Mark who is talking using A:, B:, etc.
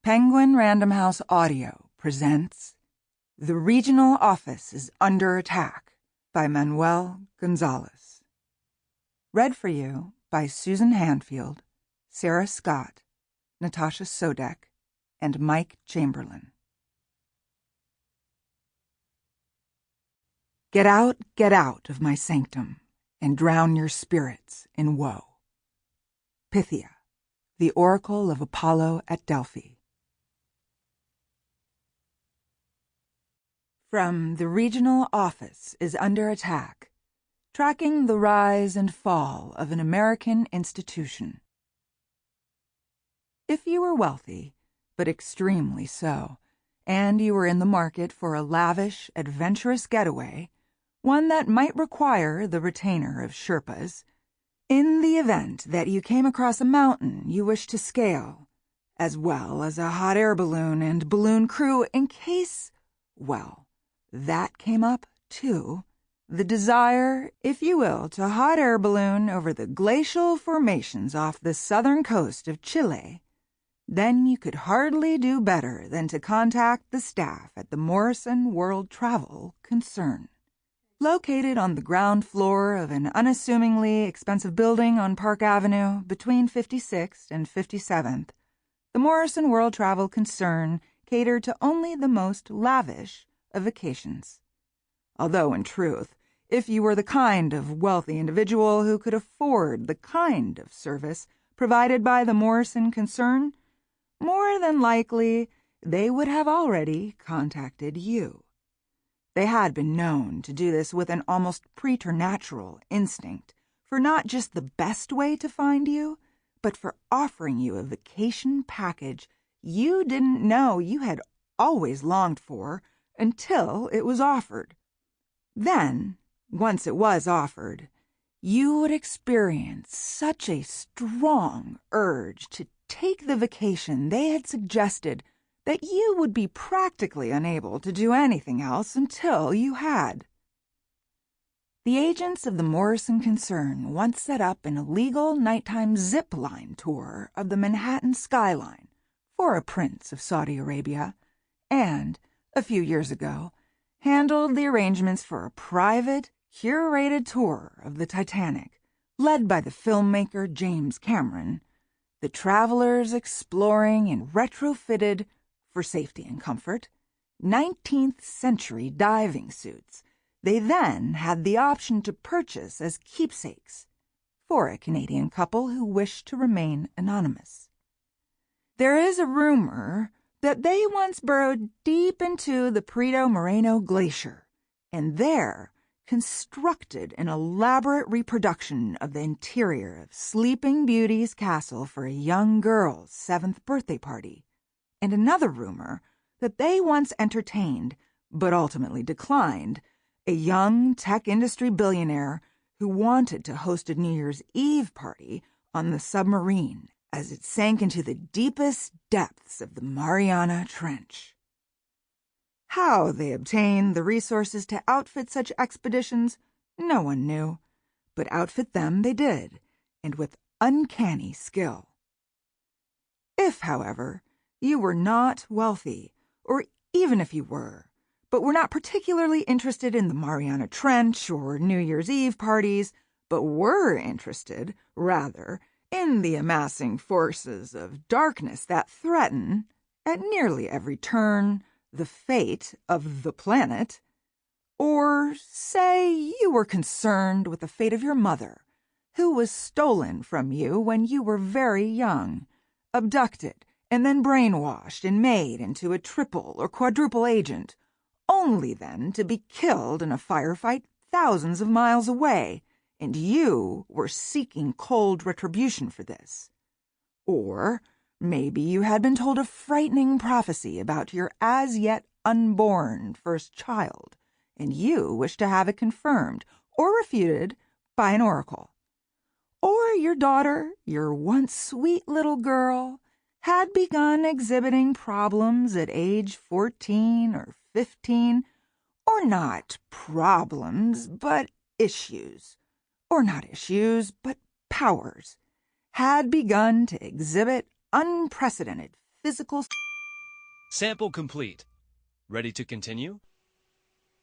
A: Penguin Random House Audio presents The Regional Office is Under Attack by Manuel Gonzales. Read for you by Susan Hanfield, Sarah Scott, Natasha Soudek, and Mike Chamberlain. Get out of my sanctum, and drown your spirits in woe. Pythia, the Oracle of Apollo at Delphi. From The Regional Office is Under Attack, tracking the rise and fall of an American institution. If you were wealthy, but extremely so, and you were in the market for a lavish, adventurous getaway, one that might require the retainer of Sherpas, in the event that you came across a mountain you wished to scale, as well as a hot air balloon and balloon crew in case, well, that came up, too. The desire, if you will, to hot air balloon over the glacial formations off the southern coast of Chile. Then you could hardly do better than to contact the staff at the Morrison World Travel concern. Located on the ground floor of an unassumingly expensive building on Park Avenue between 56th and 57th, the Morrison World Travel concern catered to only the most lavish of vacations. Although, in truth, if you were the kind of wealthy individual who could afford the kind of service provided by the Morrison concern, more than likely they would have already contacted you. They had been known to do this with an almost preternatural instinct for not just the best way to find you, but for offering you a vacation package you didn't know you had always longed for until it was offered. Then, once it was offered, you would experience such a strong urge to take the vacation they had suggested that you would be practically unable to do anything else until you had. The agents of the Morrison concern once set up an illegal nighttime zip-line tour of the Manhattan skyline for a prince of Saudi Arabia, and, a few years ago, handled the arrangements for a private, curated tour of the Titanic, led by the filmmaker James Cameron, the travelers exploring in retrofitted, for safety and comfort, 19th century diving suits they then had the option to purchase as keepsakes for a Canadian couple who wished to remain anonymous. There is a rumor that they once burrowed deep into the Perito Moreno Glacier and there constructed an elaborate reproduction of the interior of Sleeping Beauty's castle for a young girl's 7th birthday party, and another rumor that they once entertained, but ultimately declined, a young tech industry billionaire who wanted to host a New Year's Eve party on the submarine as it sank into the deepest depths of the Mariana Trench. How they obtained the resources to outfit such expeditions, no one knew, but outfit them they did, and with uncanny skill. If, however, you were not wealthy, or even if you were, but were not particularly interested in the Mariana Trench or New Year's Eve parties, but were interested, rather, in the amassing forces of darkness that threaten, at nearly every turn, the fate of the planet, or, say, you were concerned with the fate of your mother, who was stolen from you when you were very young, abducted, and then brainwashed and made into a triple or quadruple agent, only then to be killed in a firefight thousands of miles away, and you were seeking cold retribution for this. Or maybe you had been told a frightening prophecy about your as-yet unborn first child, and you wished to have it confirmed or refuted by an oracle. Or your daughter, your once sweet little girl, had begun exhibiting problems at age 14 or 15, or not problems, but issues, or not issues, but powers, had begun to exhibit unprecedented physical
B: Sample complete. Ready to continue?